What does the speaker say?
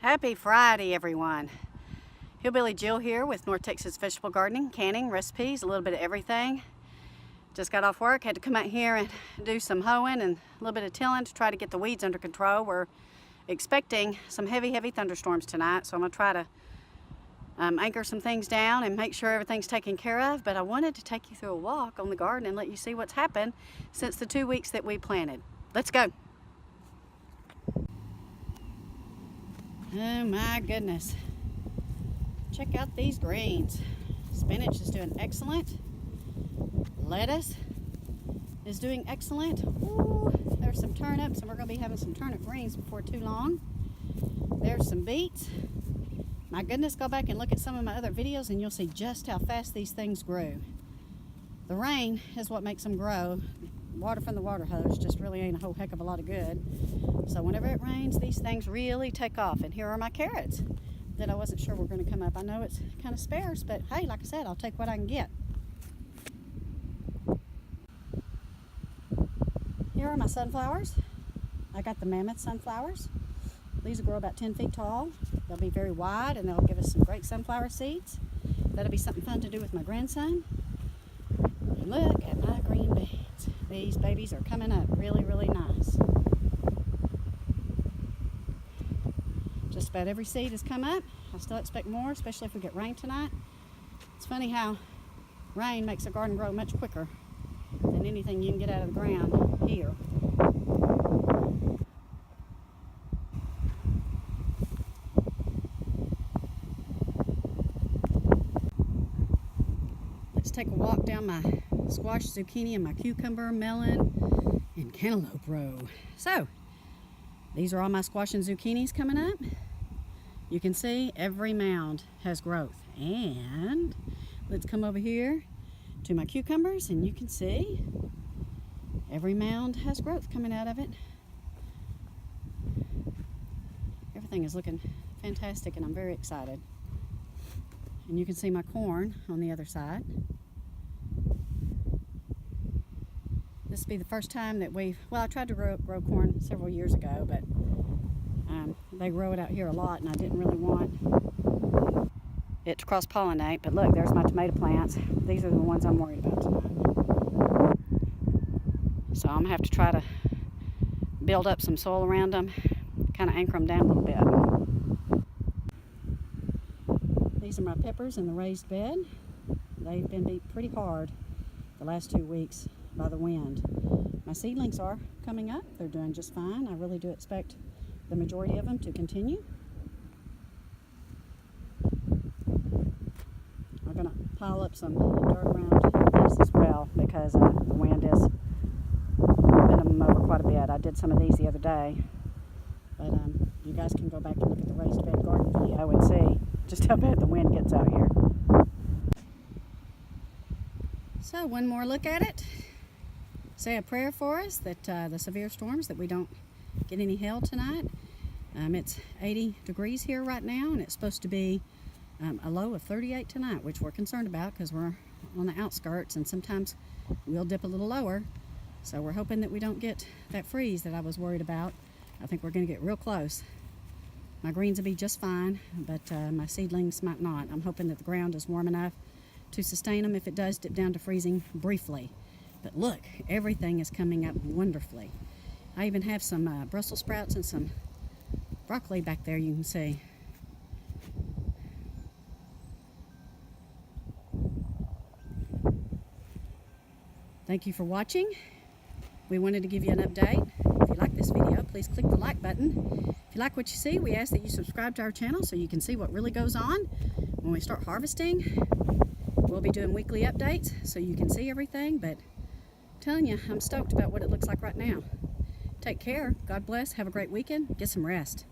Happy Friday, everyone. Hillbilly Jill here with North Texas Vegetable Gardening, canning, recipes, a little bit of everything. Just got off work, had to come out here and do some hoeing and a little bit of tilling to try to get the weeds under control. We're expecting some heavy thunderstorms tonight, so I'm going to try to anchor some things down and make sure everything's taken care of. But I wanted to take you through a walk on the garden and let you see what's happened since the 2 weeks that we planted. Let's go. Oh my goodness. Check out these greens. Spinach is doing excellent. Lettuce is doing excellent. Ooh, there's some turnips, and we're going to be having some turnip greens before too long. There's some beets. My goodness, go back and look at some of my other videos and you'll see just how fast these things grew. The rain is what makes them grow. Water from the water hose just really ain't a whole heck of a lot of good. So whenever it rains, these things really take off. And here are my carrots that I wasn't sure were going to come up. I know it's kind of sparse, but hey, like I said, I'll take what I can get. Here are my sunflowers. I got the mammoth sunflowers. These will grow about 10 feet tall. They'll be very wide and they'll give us some great sunflower seeds. That'll be something fun to do with my grandson. And look at my green beans. These babies are coming up really nice. Just about every seed has come up. I still expect more, especially if we get rain tonight. It's funny how rain makes a garden grow much quicker than anything you can get out of the ground here. Let's take a walk down my squash, zucchini, and my cucumber, melon, and cantaloupe row. So, these are all my squash and zucchinis coming up. You can see every mound has growth. And let's come over here to my cucumbers and you can see every mound has growth coming out of it. Everything is looking fantastic and I'm very excited. And you can see my corn on the other side. This will be the first time that I tried to grow corn several years ago, but they grow it out here a lot and I didn't really want it to cross-pollinate. But look, there's my tomato plants. These are the ones I'm worried about tonight. So I'm going to have to try to build up some soil around them, kind of anchor them down a little bit. These are my peppers in the raised bed. They've been beat pretty hard the last 2 weeks by the wind. My seedlings are coming up. They're doing just fine. I really do expect the majority of them to continue. I'm going to pile up some dirt around these as well because the wind is bending them over quite a bit. I did some of these the other day, but you guys can go back and look at the raised bed garden video and see just how bad the wind gets out here. So one more look at it. Say a prayer for us that the severe storms, that we don't get any hail tonight. It's 80 degrees here right now and it's supposed to be a low of 38 tonight, which we're concerned about because we're on the outskirts and sometimes we'll dip a little lower. So we're hoping that we don't get that freeze that I was worried about. I think we're going to get real close. My greens will be just fine, but my seedlings might not. I'm hoping that the ground is warm enough to sustain them if it does dip down to freezing briefly. But look, everything is coming up wonderfully. I even have some Brussels sprouts and some broccoli back there, you can see. Thank you for watching. We wanted to give you an update. If you like this video, please click the like button. If you like what you see, we ask that you subscribe to our channel so you can see what really goes on when we start harvesting. We'll be doing weekly updates so you can see everything, but I'm telling you, I'm stoked about what it looks like right now. Take care. God bless. Have a great weekend. Get some rest.